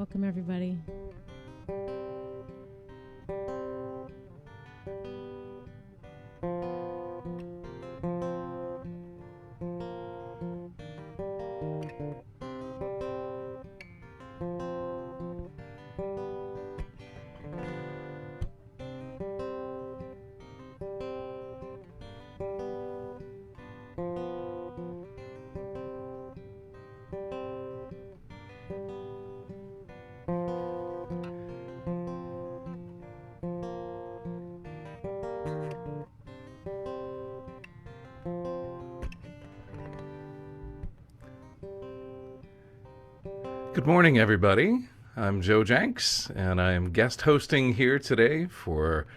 Welcome, everybody. Good morning, everybody. I'm Joe Jenks, and I am guest hosting here today for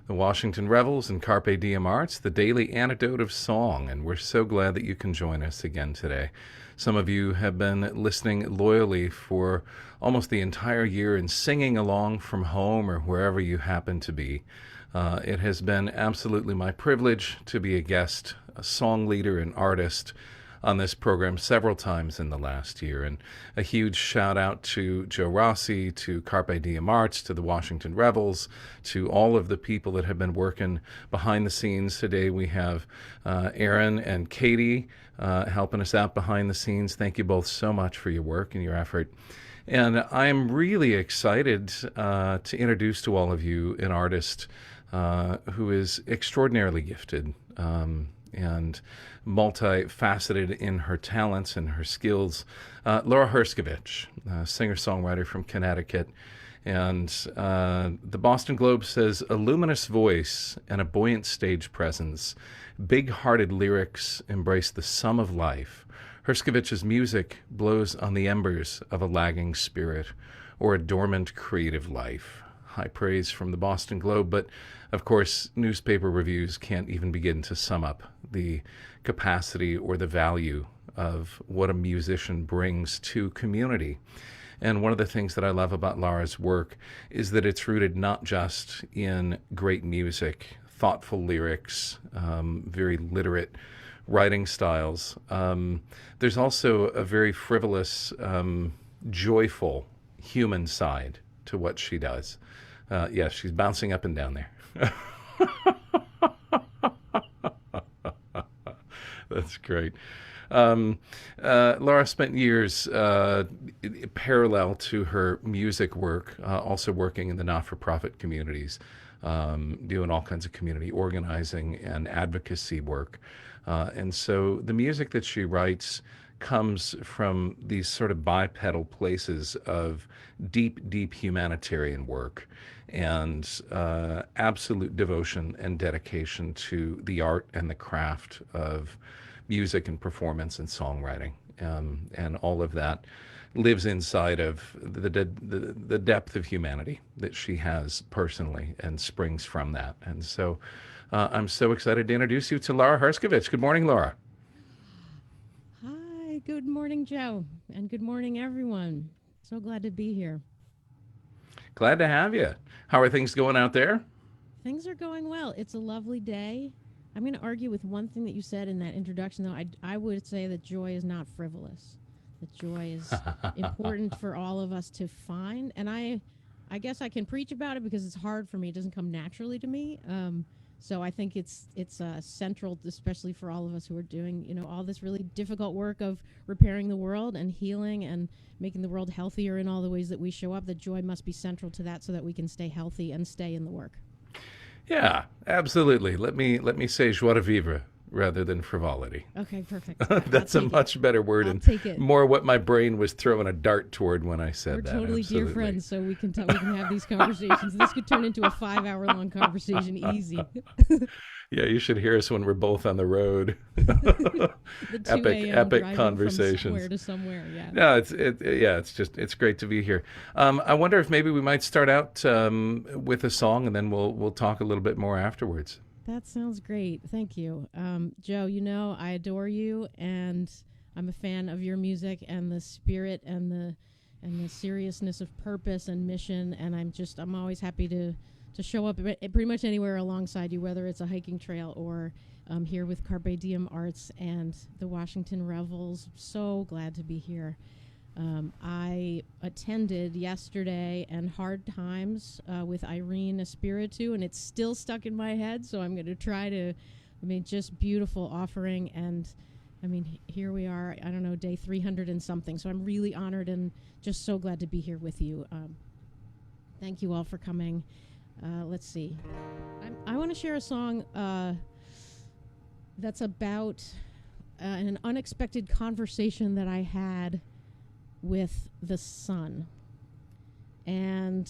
the Washington Revels and Carpe Diem Arts, the daily antidote of song, and we're so glad that you can join us again today. Some of you have been listening loyally for almost the entire year and singing along from home or wherever you happen to be. It has been absolutely my privilege to be a guest, a song leader, and artist on this program several times in the last year. And a huge shout out to Joe Rossi, to Carpe Diem Arts, to the Washington Revels, to all of the people that have been working behind the scenes. Today we have Aaron and Katie helping us out behind the scenes. Thank you both so much for your work and your effort. And I'm really excited to introduce to all of you an artist who is extraordinarily gifted and multifaceted in her talents and her skills. Lara Herscovitch, singer-songwriter from Connecticut. And the Boston Globe says, a luminous voice and a buoyant stage presence, big-hearted lyrics embrace the sum of life. Herscovitch's music blows on the embers of a lagging spirit or a dormant creative life. High praise from the Boston Globe, but of course, newspaper reviews can't even begin to sum up the capacity or the value of what a musician brings to community. And one of the things that I love about Lara's work is that it's rooted not just in great music, thoughtful lyrics, very literate writing styles. There's also a very frivolous, joyful human side to what she does. Yes, she's bouncing up and down there. That's great. Lara spent years parallel to her music work, also working in the not-for-profit communities, doing all kinds of community organizing and advocacy work. And so the music that she writes comes from these sort of bipedal places of deep, deep humanitarian work and absolute devotion and dedication to the art and the craft of music and performance and songwriting. And all of that lives inside of the depth of humanity that she has personally and springs from that. And so I'm so excited to introduce you to Lara Herscovitch. Good morning, Lara. Hi, good morning, Joe, and good morning, everyone. So glad to be here. Glad to have you. How are things going out there? Things are going well. It's a lovely day. I'm going to argue with one thing that you said in that introduction, though. I would say that joy is not frivolous. That joy is important for all of us to find. And I guess I can preach about it because it's hard for me. It doesn't come naturally to me. So I think it's central, especially for all of us who are doing, all this really difficult work of repairing the world and healing and making the world healthier in all the ways that we show up. That joy must be central to that so that we can stay healthy and stay in the work. Yeah, absolutely. Let me say joie de vivre rather than frivolity. Okay, perfect. That's a much better word I'll and take it. more what my brain was throwing a dart toward when I said We're that. totally Absolutely. dear friends, so we can have these conversations. This could turn into a 5-hour-long conversation, easy. Yeah, you should hear us when we're both on the road. The 2 a.m. epic driving conversations. from somewhere to somewhere, yeah. No, it's great to be here. I wonder if maybe we might start out with a song, and then we'll talk a little bit more afterwards. That sounds great. Thank you. Joe, I adore you, and I'm a fan of your music and the spirit and the seriousness of purpose and mission, and I'm always happy to show up pretty much anywhere alongside you, whether it's a hiking trail or here with Carpe Diem Arts and the Washington Revels. So glad to be here. I attended yesterday and Hard Times with Irene Espiritu, and it's still stuck in my head, so I'm going to try to, just beautiful offering. And, here we are, I don't know, day 300 and something, so I'm really honored and just so glad to be here with you. Thank you all for coming. Let's see. I want to share a song that's about an unexpected conversation that I had with the sun. And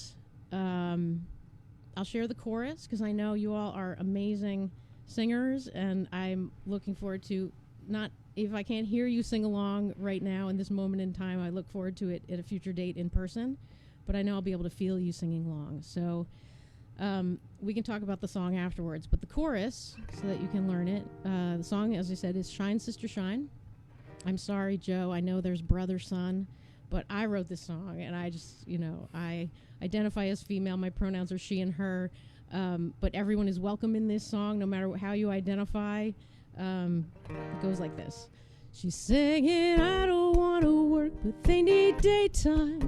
I'll share the chorus because I know you all are amazing singers, and I'm looking forward to, not if I can't hear you sing along right now in this moment in time, I look forward to it at a future date in person, but I know I'll be able to feel you singing along. So we can talk about the song afterwards, but the chorus, so that you can learn it, the song, as I said, is Shine, Sister, Shine. I'm sorry, Joe, I know there's brother, son, but I wrote this song, and I just, I identify as female. My pronouns are she and her, but everyone is welcome in this song, no matter how you identify. It goes like this. She's singing, I don't want to work, but they need daytime.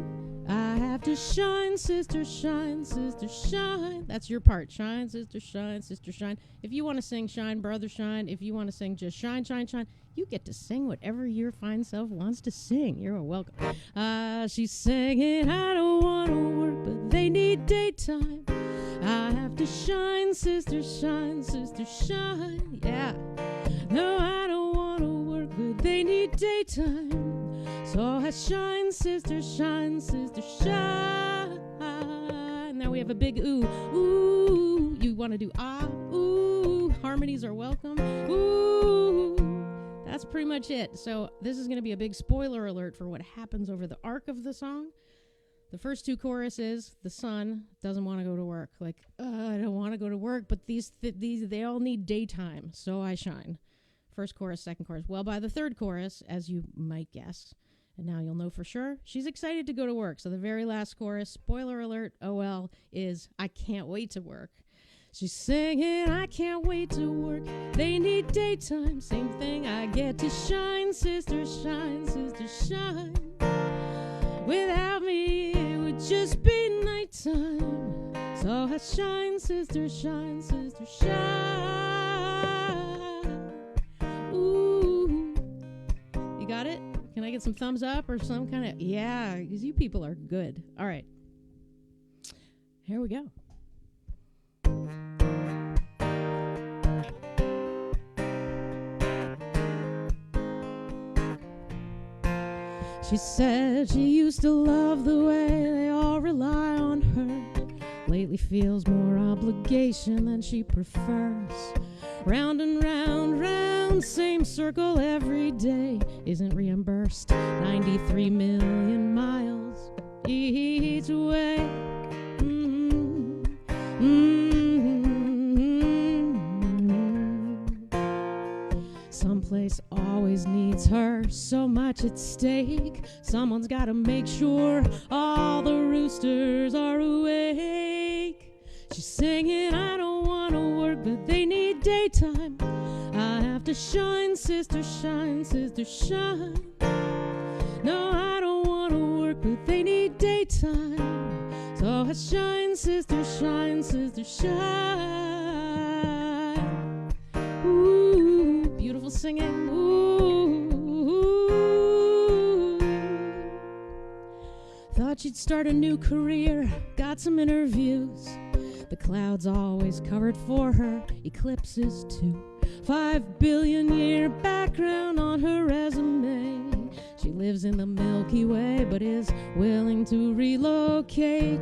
I have to shine, sister, shine, sister, shine. That's your part. Shine, sister, shine, sister, shine. If you want to sing shine, brother, shine. If you want to sing just shine, shine, shine, you get to sing whatever your fine self wants to sing. You're welcome. She's singing, I don't want to work, but they need daytime. I have to shine, sister, shine, sister, shine. Yeah. No, I don't want to work, but they need daytime. So I shine, sister, shine, sister, shine. Now we have a big ooh, ooh. You want to do ah, ooh. Harmonies are welcome. Ooh. That's pretty much it. So this is going to be a big spoiler alert for what happens over the arc of the song. The first two choruses, the sun doesn't want to go to work. Like, I don't want to go to work, but these they all need daytime, so I shine. First chorus, second chorus. Well, by the third chorus, as you might guess, and now you'll know for sure, she's excited to go to work. So the very last chorus, spoiler alert, OL, is I can't wait to work. She's singing, I can't wait to work. They need daytime, same thing. I get to shine, sister, shine, sister, shine. Without me, it would just be nighttime. So I shine, sister, shine, sister, shine. Ooh. You got it? Can I get some thumbs up or some kind of... Yeah, because you people are good. All right. Here we go. She said she used to love the way they all rely on her. Lately feels more obligation than she prefers. Round and round, round, same circle every day. Isn't reimbursed 93 million miles each way. Mm-hmm. Mm-hmm. Someplace always needs her, so much at stake. Someone's gotta make sure all the roosters are awake. She's singing, I don't wanna work, but they need daytime. I have to shine, sister, shine, sister, shine. No, I don't wanna work, but they need daytime. So I shine, sister, shine, sister, shine. Ooh, beautiful singing. Ooh. Thought she'd start a new career, got some interviews. The clouds always covered for her, eclipses too. 5 billion year background on her resume. She lives in the Milky Way, but is willing to relocate.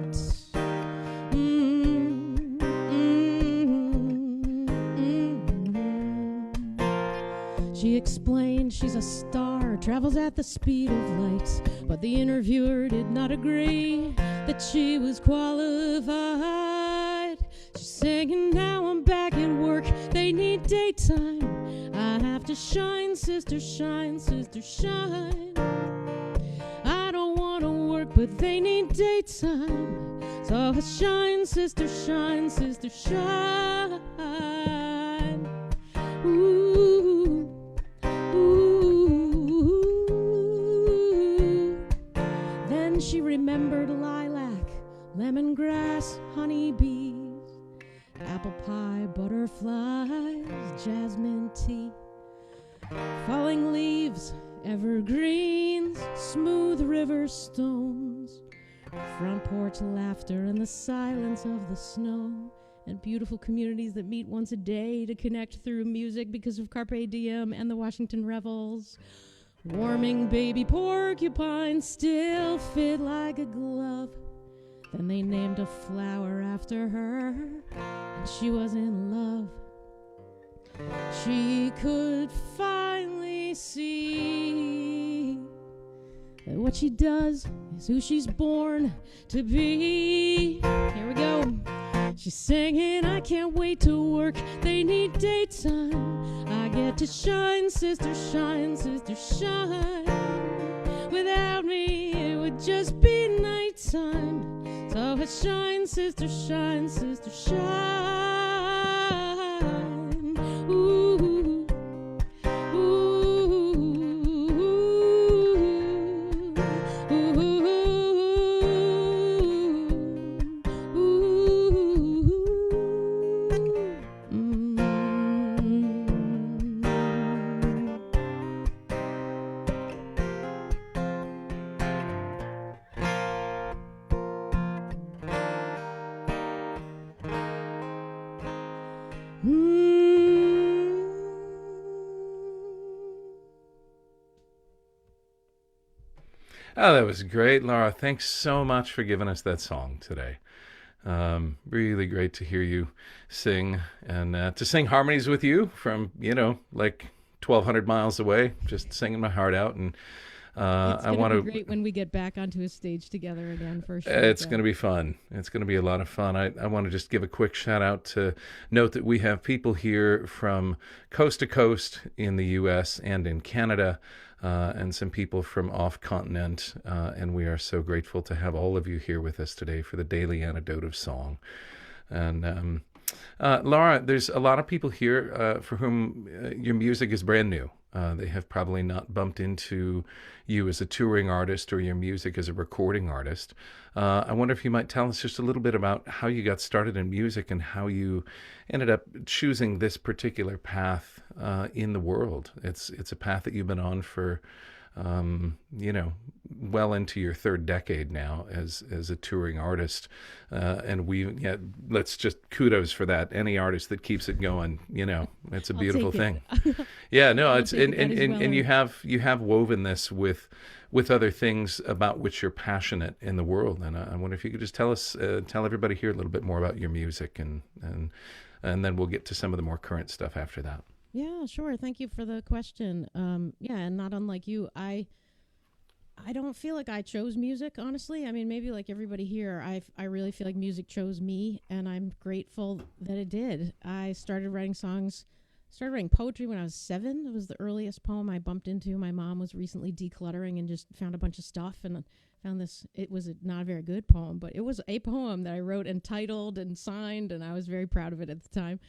She explained she's a star, travels at the speed of light, but the interviewer did not agree that she was qualified. She's singing, now I'm back at work, they need daytime. I have to shine, sister, shine, sister, shine. I don't want to work, but they need daytime. So I shine, sister, shine, sister, shine. Ooh, ooh, ooh. pie, butterflies, jasmine tea, falling leaves, evergreens, smooth river stones, front porch laughter and the silence of the snow, and beautiful communities that meet once a day to connect through music because of Carpe Diem and the Washington Revels. Warming baby porcupines still fit like a glove. Then they named a flower after her, and she was in love. She could finally see that what she does is who she's born to be. Here we go. She's singing, I can't wait to work. They need daytime. I get to shine, sister, shine, sister, shine. Without me, it would just be nighttime. So it's shine, sister, shine, sister, shine. Ooh, ooh, ooh, ooh, Oh, that was great, Lara. Thanks so much for giving us that song today. Really great to hear you sing and to sing harmonies with you from, like 1,200 miles away, just singing my heart out. And I want to be great when we get back onto a stage together again for sure. It's going to be fun. It's going to be a lot of fun. I want to just give a quick shout out to note that we have people here from coast to coast in the U.S. and in Canada, and some people from off continent. And we are so grateful to have all of you here with us today for the Daily Antidote of Song. And Lara, there's a lot of people here for whom your music is brand new. They have probably not bumped into you as a touring artist or your music as a recording artist. I wonder if you might tell us just a little bit about how you got started in music and how you ended up choosing this particular path in the world. It's a path that you've been on for, well into your third decade now as a touring artist. And let's just kudos for that. Any artist that keeps it going, it's a beautiful thing. Yeah, no, it's and you have woven this with other things about which you're passionate in the world. And I wonder if you could just tell everybody here a little bit more about your music, and then we'll get to some of the more current stuff after that. Yeah, sure. Thank you for the question. And not unlike you, I don't feel like I chose music, honestly. I mean, maybe like everybody here, I really feel like music chose me, and I'm grateful that it did. I started writing poetry when I was 7. It was the earliest poem I bumped into. My mom was recently decluttering and just found a bunch of stuff and found this. It was not a very good poem, but it was a poem that I wrote and titled and signed, and I was very proud of it at the time.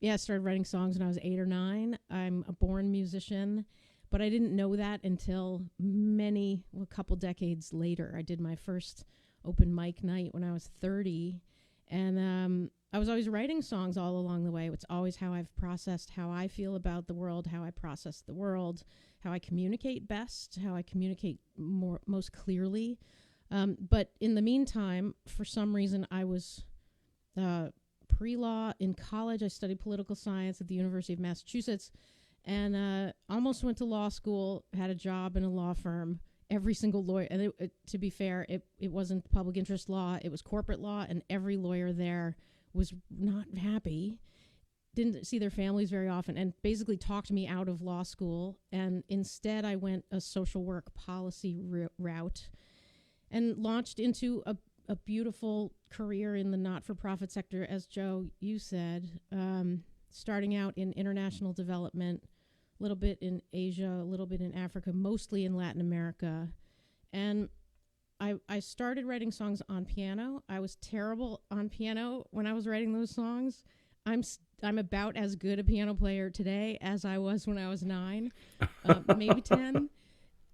I started writing songs when I was 8 or 9. I'm a born musician, but I didn't know that until a couple decades later. I did my first open mic night when I was 30, and I was always writing songs all along the way. It's always how I've processed how I feel about the world, how I process the world, how I communicate best, how I communicate most clearly. But in the meantime, for some reason, I was pre-law in college. I studied political science at the University of Massachusetts, and almost went to law school, had a job in a law firm. Every single lawyer, and to be fair, it wasn't public interest law, it was corporate law, and every lawyer there was not happy, didn't see their families very often, and basically talked me out of law school. And instead I went a social work policy route and launched into a beautiful career in the not-for-profit sector, as Joe, you said, starting out in international development, a little bit in Asia, a little bit in Africa, mostly in Latin America. And I started writing songs on piano. I was terrible on piano when I was writing those songs. I'm about as good a piano player today as I was when I was 9, maybe 10.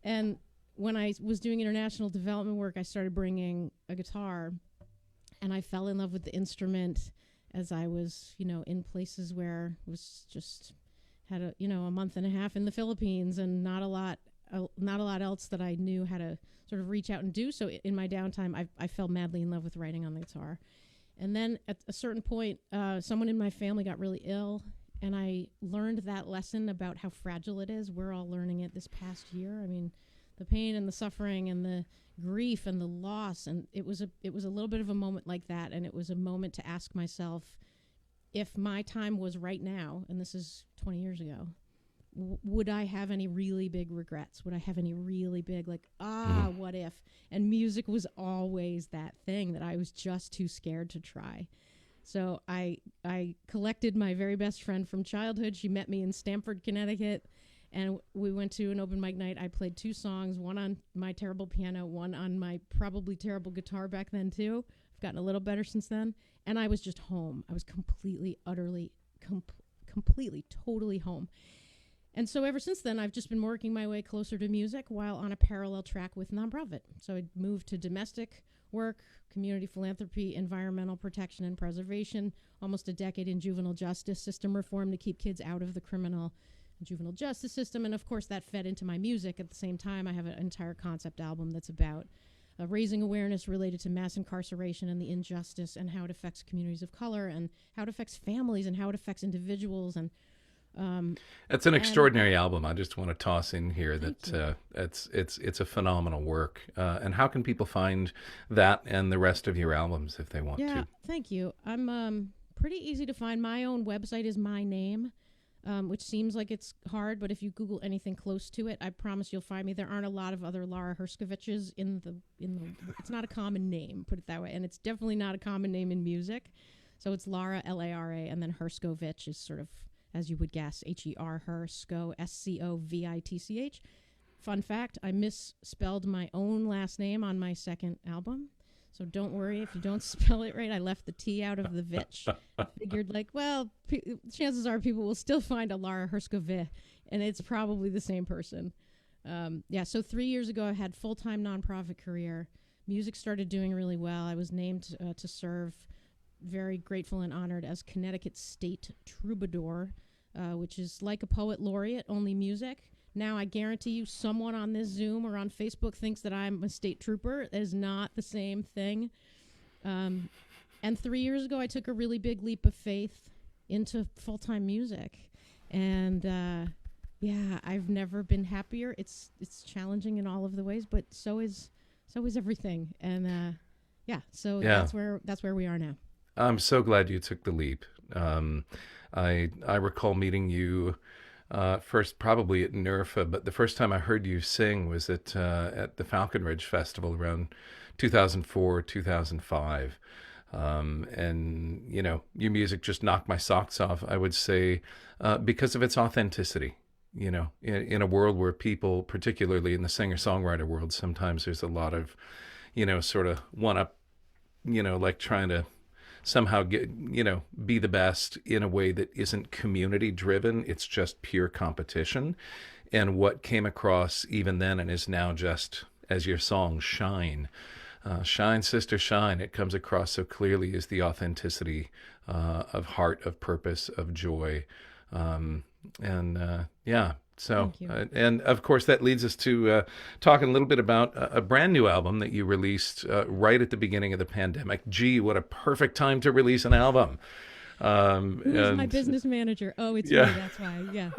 And when I was doing international development work, I started bringing a guitar, and I fell in love with the instrument. as I was, in places where it was just had a month and a half in the Philippines and not a lot else that I knew how to sort of reach out and do. So in my downtime, I fell madly in love with writing on the guitar. And then at a certain point, someone in my family got really ill, and I learned that lesson about how fragile it is. We're all learning it this past year. I mean, the pain and the suffering and the grief and the loss, and it was a little bit of a moment like that, and it was a moment to ask myself, if my time was right now, and this is 20 years ago, would I have any really big regrets? Would I have any really big, what if? And music was always that thing that I was just too scared to try. So I collected my very best friend from childhood. She met me in Stamford, Connecticut, and we went to an open mic night. I played 2 songs, one on my terrible piano, one on my probably terrible guitar back then too. I've gotten a little better since then. And I was just home. I was completely, utterly, completely, totally home. And so ever since then, I've just been working my way closer to music while on a parallel track with nonprofit. So I moved to domestic work, community philanthropy, environmental protection and preservation, almost a decade in juvenile justice system reform to keep kids out of the criminal juvenile justice system. And of course, that fed into my music. At the same time, I have an entire concept album that's about raising awareness related to mass incarceration and the injustice and how it affects communities of color and how it affects families and how it affects individuals. And it's an extraordinary album. I just want to toss in here that it's a phenomenal work. And how can people find that and the rest of your albums if they want to? Yeah, thank you. I'm pretty easy to find. My own website is my name, which seems like it's hard, but if you Google anything close to it, I promise you'll find me. There aren't a lot of other Lara Herscovitches in the. It's not a common name, put it that way, and it's definitely not a common name in music. So it's Lara, Lara, and then Herscovitch is sort of, as you would guess, H-E-R, Hersco, S-C-O-V-I-T-C-H. Fun fact, I misspelled my own last name on my second album. So don't worry if you don't spell it right. I left the T out of the Vitch. I figured, chances are people will still find a Lara Herscovitch, and it's probably the same person. So 3 years ago, I had full-time nonprofit career. Music started doing really well. I was named to serve, very grateful and honored, as Connecticut State Troubadour, which is like a poet laureate, only music. Now, I guarantee you someone on this Zoom or on Facebook thinks that I'm a state trooper. That is not the same thing. And 3 years ago, I took a really big leap of faith into full-time music. And, I've never been happier. It's challenging in all of the ways, but so is everything. And, that's where we are now. I'm so glad you took the leap. I recall meeting you first probably at NERFA, but the first time I heard you sing was at the Falcon Ridge Festival around 2004, 2005. And, your music just knocked my socks off, I would say, because of its authenticity. In a world where people, particularly in the singer-songwriter world, sometimes there's a lot of, sort of one-up, like trying to somehow get, be the best in a way that isn't community driven. It's just pure competition. And what came across even then and is now just as your song Shine, Shine Sister Shine, it comes across so clearly as the authenticity of heart, of purpose, of joy. So, and of course, that leads us to talking a little bit about a brand new album that you released right at the beginning of the pandemic. Gee, what a perfect time to release an album. Who's my business manager? Oh, it's me, that's why,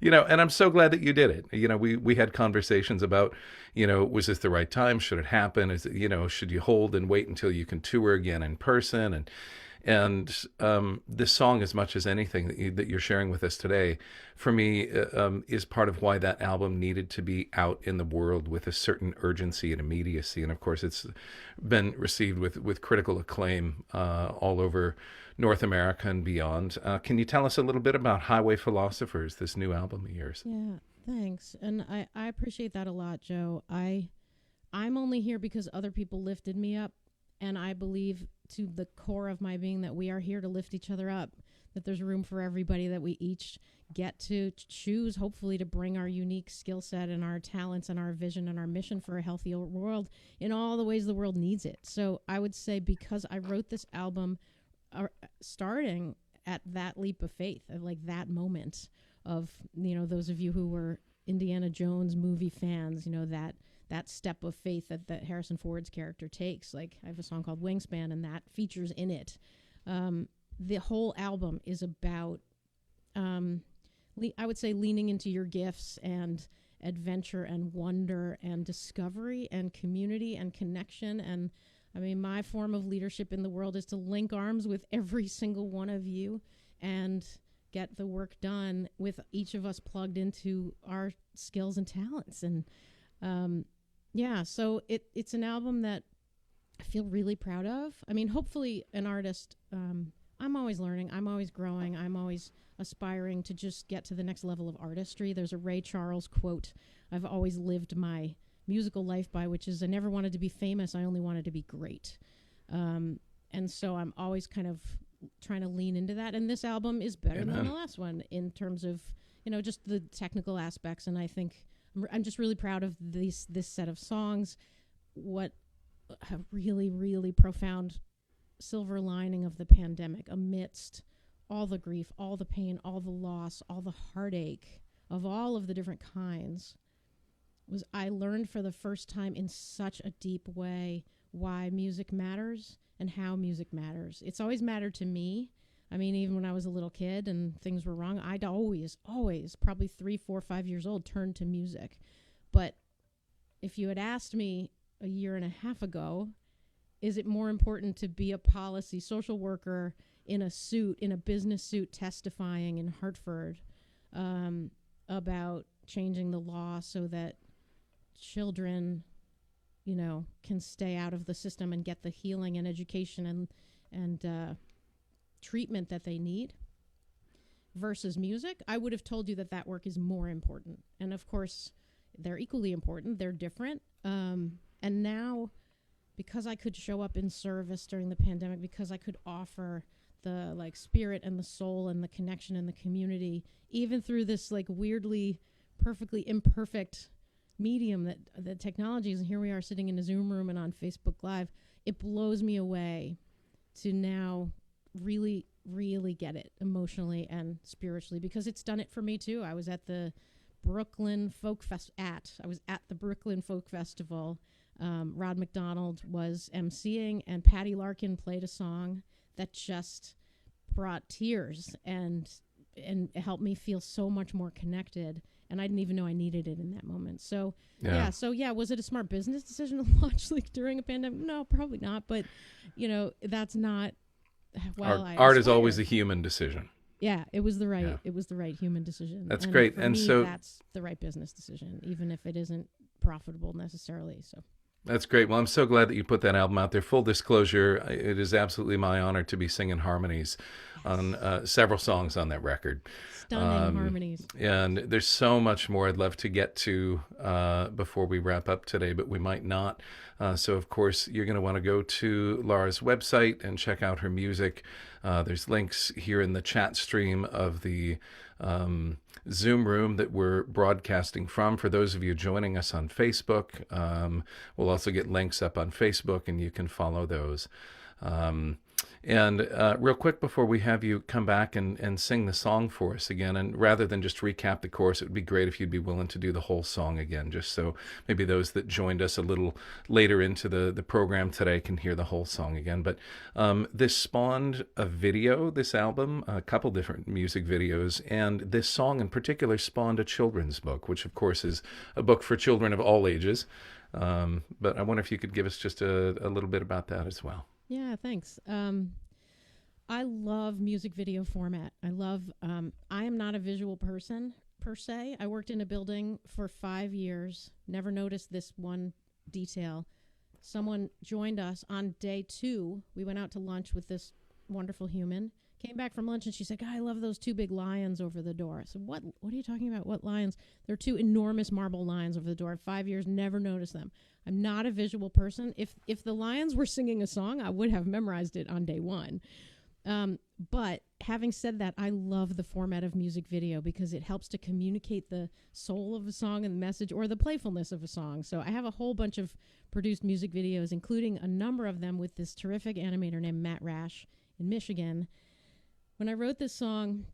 and I'm so glad that you did it. We had conversations about, was this the right time? Should it happen? Is it, should you hold and wait until you can tour again in person? And this song, as much as anything that you're sharing with us today, for me, is part of why that album needed to be out in the world with a certain urgency and immediacy. And of course, it's been received with critical acclaim all over North America and beyond. Can you tell us a little bit about Highway Philosophers, this new album of yours? Yeah, thanks. And I appreciate that a lot, Joe. I'm only here because other people lifted me up. And I believe to the core of my being that we are here to lift each other up, that there's room for everybody, that we each get to choose, hopefully, to bring our unique skill set and our talents and our vision and our mission for a healthier world in all the ways the world needs it. So I would say, because I wrote this album starting at that leap of faith, at like that moment of, those of you who were Indiana Jones movie fans, that step of faith that Harrison Ford's character takes. Like, I have a song called Wingspan, and that features in it. The whole album is about, I would say, leaning into your gifts and adventure and wonder and discovery and community and connection. And I mean, my form of leadership in the world is to link arms with every single one of you and get the work done with each of us plugged into our skills and talents. And so it's an album that I feel really proud of. I mean, hopefully an artist, I'm always learning, I'm always growing, I'm always aspiring to just get to the next level of artistry. There's a Ray Charles quote I've always lived my musical life by, which is, I never wanted to be famous, I only wanted to be great. And so I'm always kind of trying to lean into that. And this album is better than the last one in terms of, just the technical aspects. And I think I'm just really proud of this set of songs. What a really, really profound silver lining of the pandemic, amidst all the grief, all the pain, all the loss, all the heartache of all of the different kinds, was I learned for the first time in such a deep way why music matters and how music matters. It's always mattered to me. I mean, even when I was a little kid and things were wrong, I'd always, probably 3, 4, 5 years old, turned to music. But if you had asked me a year and a half ago, is it more important to be a policy social worker in a business suit, testifying in Hartford about changing the law so that children, can stay out of the system and get the healing and education and treatment that they need, versus music? I would have told you that work is more important. And of course, they're equally important. They're different. And now, because I could show up in service during the pandemic, because I could offer the spirit and the soul and the connection and the community, even through this weirdly, perfectly imperfect medium that the technology is, and here we are sitting in a Zoom room and on Facebook Live, it blows me away to now really, really get it emotionally and spiritually, because it's done it for me too. I was at the Brooklyn Folk Festival. Rod McDonald was emceeing, and Patty Larkin played a song that just brought tears and helped me feel so much more connected. And I didn't even know I needed it in that moment. So, was it a smart business decision to launch during a pandemic? No, probably not. But, that's not art is always a human decision. Yeah, it was the right human decision. That's great. For me, that's the right business decision, even if it isn't profitable necessarily. So. That's great. Well, I'm so glad that you put that album out there. Full disclosure, it is absolutely my honor to be singing harmonies on several songs on that record. Stunning harmonies. And there's so much more I'd love to get to before we wrap up today, but we might not. So, of course, you're going to want to go to Lara's website and check out her music. There's links here in the chat stream of the Zoom room that we're broadcasting from. For those of you joining us on Facebook, we'll also get links up on Facebook, and you can follow those. And real quick before we have you come back and sing the song for us again, and rather than just recap the chorus, it would be great if you'd be willing to do the whole song again, just so maybe those that joined us a little later into the program today can hear the whole song again. But this spawned a video, this album, a couple different music videos, and this song in particular spawned a children's book, which of course is a book for children of all ages. But I wonder if you could give us just a little bit about that as well. Yeah, thanks. I love music video format. I am not a visual person per se. I worked in a building for 5 years, never noticed this one detail. Someone joined us on day 2. We went out to lunch with this wonderful human, came back from lunch, and she said, "God, I love those 2 big lions over the door." I said, what are you talking about? What lions? There are 2 enormous marble lions over the door. 5 years, never noticed them. I'm not a visual person. If the lions were singing a song, I would have memorized it on day 1. But having said that, I love the format of music video because it helps to communicate the soul of a song and the message, or the playfulness of a song. So I have a whole bunch of produced music videos, including a number of them with this terrific animator named Matt Rash in Michigan. When I wrote this song,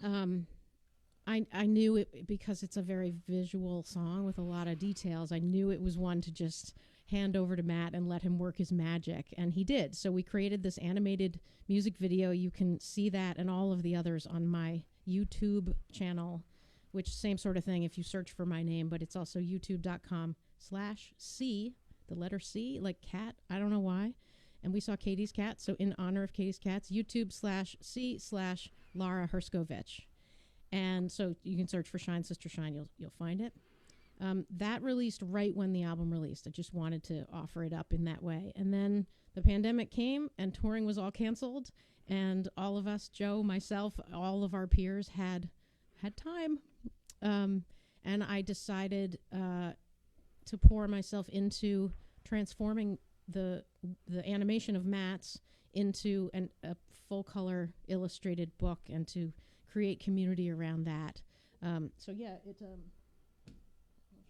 I knew it because it's a very visual song with a lot of details. I knew it was one to just hand over to Matt and let him work his magic, and he did. So we created this animated music video. You can see that and all of the others on my YouTube channel, which same sort of thing if you search for my name, but it's also youtube.com/C, the letter C, like cat. I don't know why. And we saw Katie's cat, so in honor of Katie's cats, youtube.com/C/Lara Herscovitch. And so you can search for Shine Sister Shine, you'll find it. That released right when the album released. I just wanted to offer it up in that way. And then the pandemic came and touring was all canceled. And all of us, Joe, myself, all of our peers had time. And I decided to pour myself into transforming the animation of Matt's into a full color illustrated book and to create community around that. So yeah, it I'll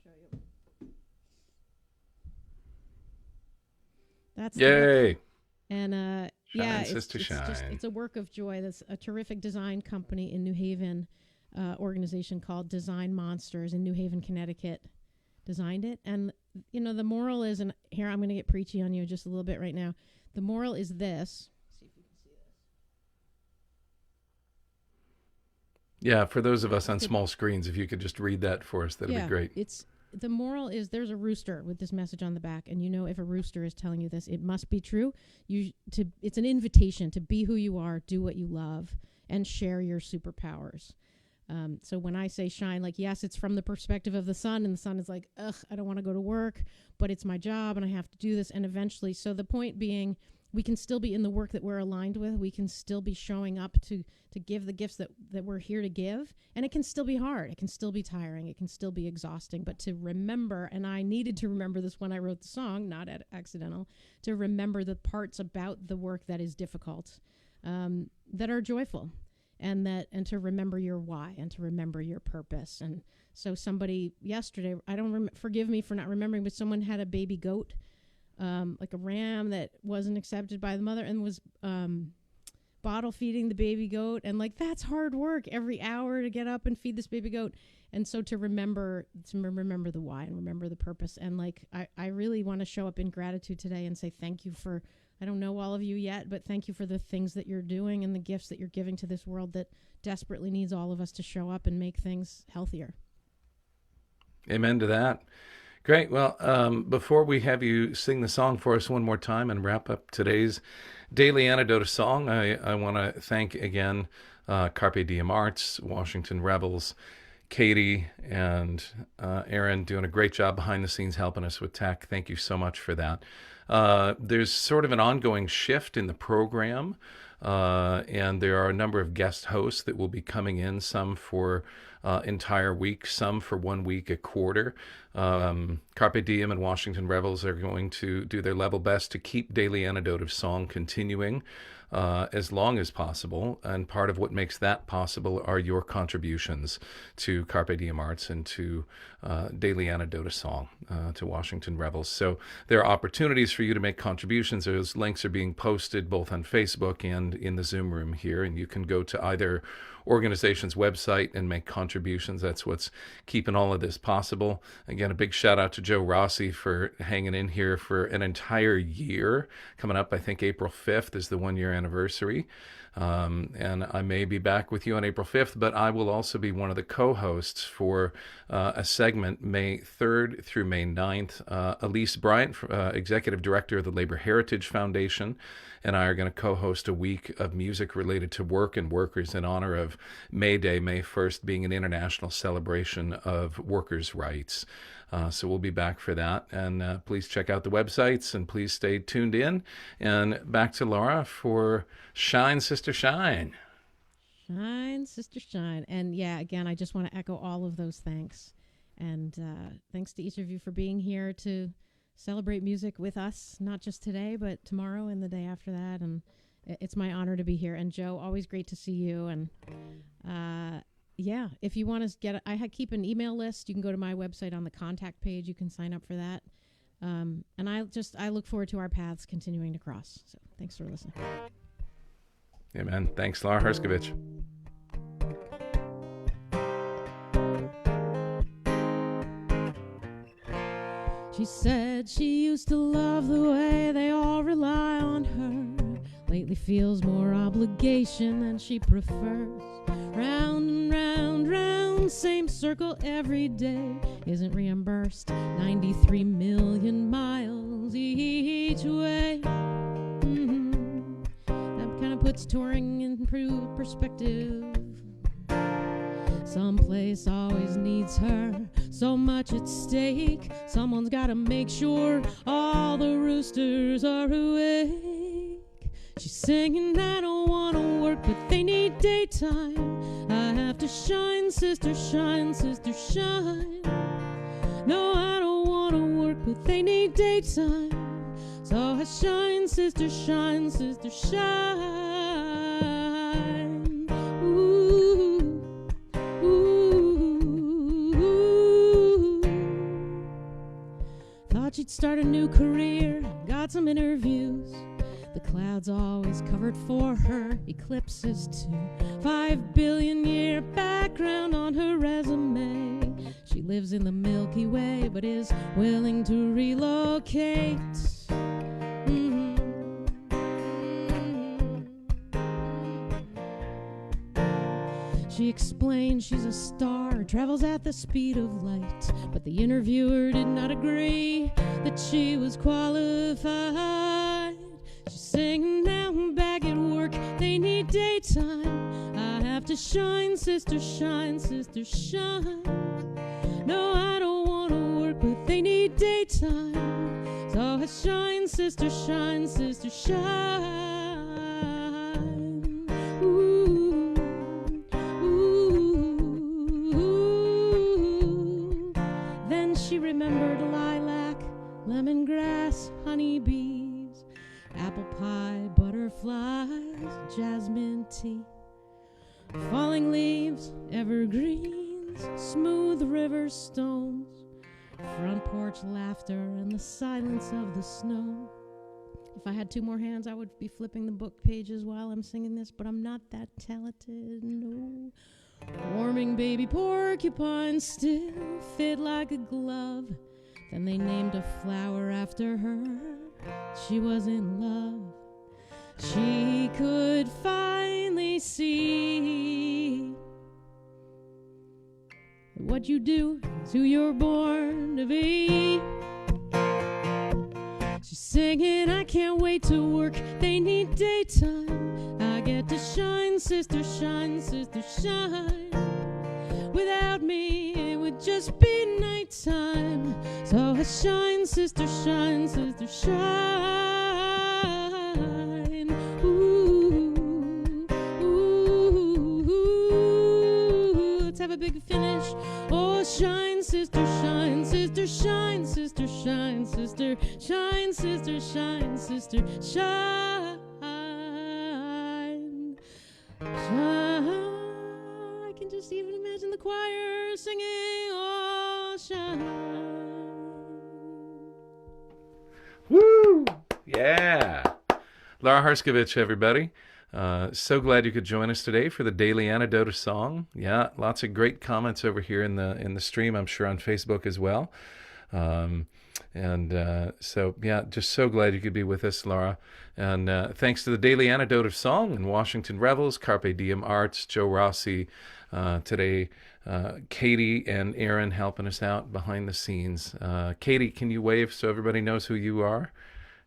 show you. That's Yay! And Shine, Sister Shine. It's a work of joy. That's a terrific design company in New Haven, organization called Design Monsters in New Haven, Connecticut, designed it. And you know, the moral is, and here I'm going to get preachy on you just a little bit right now. The moral is this. Let's see if you can see this. Yeah, for those of us on small screens, if you could just read that for us, that'd be great. The moral is there's a rooster with this message on the back, and you know if a rooster is telling you this, it must be true. It's an invitation to be who you are, do what you love, and share your superpowers. So when I say shine, like, yes, it's from the perspective of the sun, and the sun is like, ugh, I don't want to go to work, but it's my job, and I have to do this, and eventually, so the point being, we can still be in the work that we're aligned with. We can still be showing up to give the gifts that we're here to give. And it can still be hard. It can still be tiring. It can still be exhausting. But to remember, and I needed to remember this when I wrote the song, not accidental, to remember the parts about the work that is difficult, that are joyful, and to remember your why and to remember your purpose. And so somebody yesterday, forgive me for not remembering, but someone had a baby goat, like a ram that wasn't accepted by the mother and was bottle feeding the baby goat. And like, that's hard work every hour to get up and feed this baby goat. And so to remember the why and remember the purpose. And like, I really want to show up in gratitude today and say thank you for, I don't know all of you yet, but thank you for the things that you're doing and the gifts that you're giving to this world that desperately needs all of us to show up and make things healthier. Amen to that. Great. Well, before we have you sing the song for us one more time and wrap up today's Daily Antidote of Song, I want to thank again Carpe Diem Arts, Washington Rebels, Katie, and Aaron doing a great job behind the scenes helping us with tech. Thank you so much for that. There's sort of an ongoing shift in the program, and there are a number of guest hosts that will be coming in, some for entire weeks, some for 1 week a quarter. Carpe Diem and Washington Rebels are going to do their level best to keep Daily Antidote of Song continuing as long as possible. And part of what makes that possible are your contributions to Carpe Diem Arts and to Daily Antidote of Song, to Washington Rebels. So there are opportunities for you to make contributions. Those links are being posted both on Facebook and in the Zoom room here, and you can go to either organization's website and make contributions. That's what's keeping all of this possible. Again, a big shout out to Joe Rossi for hanging in here for an entire year. Coming up, I think April 5th is the 1 year anniversary. And I may be back with you on April 5th, but I will also be one of the co-hosts for a segment May 3rd through May 9th. Elise Bryant, Executive Director of the Labor Heritage Foundation, and I are going to co-host a week of music related to work and workers in honor of May Day, May 1st being an international celebration of workers' rights. So we'll be back for that. And please check out the websites and please stay tuned in. And back to Lara for Shine, Sister Shine. Shine, Sister Shine. And yeah, again, I just want to echo all of those thanks. And thanks to each of you for being here to celebrate music with us, not just today, but tomorrow and the day after that. And it's my honor to be here. And Joe, always great to see you. And yeah, if you want to keep an email list. You can go to my website on the contact page. You can sign up for that. And I look forward to our paths continuing to cross. So thanks for listening. Amen. Thanks, Lara Herscovitch. She said she used to love the way they all rely on her. Lately feels more obligation than she prefers. Round and round, round, same circle every day. Isn't reimbursed 93 million miles each way. That kind of puts touring in perspective. Someplace always needs her, so much at stake. Someone's gotta make sure all the roosters are awake. She's singing, I don't wanna work, but they need daytime. I have to shine, sister, shine, sister, shine. No, I don't wanna work, but they need daytime. So I shine, sister, shine, sister, shine. Thought she'd start a new career, got some interviews. The clouds always covered for her, eclipses too. 5 billion year background on her resume. She lives in the Milky Way, but is willing to relocate. She explained she's a star, travels at the speed of light, but the interviewer did not agree that she was qualified. She's singing, now I'm back at work, they need daytime. I have to shine, sister, shine, sister, shine. No, I don't want to work, but they need daytime. So I shine, sister, shine, sister, shine. She remembered lilac, lemongrass, honeybees, apple pie, butterflies, jasmine tea, falling leaves, evergreens, smooth river stones, front porch laughter, and the silence of the snow. If I had 2 more hands, I would be flipping the book pages while I'm singing this, but I'm not that talented, no. Warming baby porcupines still fit like a glove. Then they named a flower after her. She was in love. She could finally see what you do is who you're born to be. She's singing, I can't wait to work, they need daytime. I get to shine, sister, shine, sister, shine. Without me, it would just be nighttime. So I shine, sister, shine, sister, shine. Ooh, ooh, ooh. Let's have a big finish. Oh, shine, sister, shine, sister, shine, sister, shine, sister, shine, sister, shine, sister, shine. I can just even imagine the choir singing, oh, shine. Woo! Yeah. Lara Herscovitch, everybody. So glad you could join us today for the Daily Antidote of Song. Yeah, lots of great comments over here in the stream, I'm sure on Facebook as well. So, yeah, just so glad you could be with us, Lara. And thanks to the Daily Antidote of Song and Washington Revels, Carpe Diem Arts, Joe Rossi, today, Katie and Aaron helping us out behind the scenes. Katie, can you wave so everybody knows who you are?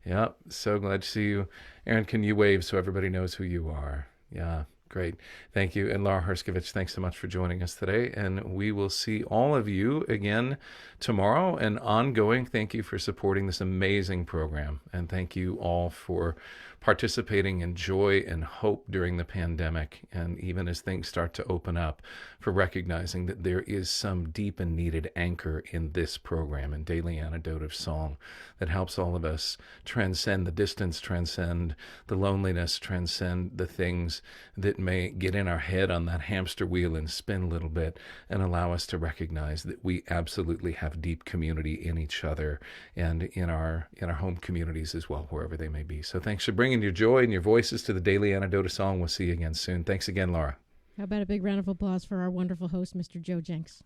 Yeah, so glad to see you. Aaron, can you wave so everybody knows who you are? Yeah, great. Thank you. And Lara Herscovitch, thanks so much for joining us today. And we will see all of you again tomorrow and ongoing. Thank you for supporting this amazing program. And thank you all for participating in joy and hope during the pandemic. And even as things start to open up, for recognizing that there is some deep and needed anchor in this program, in Daily Antidote of Song, that helps all of us transcend the distance, transcend the loneliness, transcend the things that may get in our head on that hamster wheel and spin a little bit, and allow us to recognize that we absolutely have deep community in each other and in our home communities as well, wherever they may be. So thanks for bringing your joy and your voices to the Daily Antidote of Song. We'll see you again soon. Thanks again, Lara. How about a big round of applause for our wonderful host, Mr. Joe Jenks?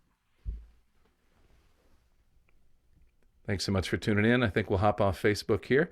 Thanks so much for tuning in. I think we'll hop off Facebook here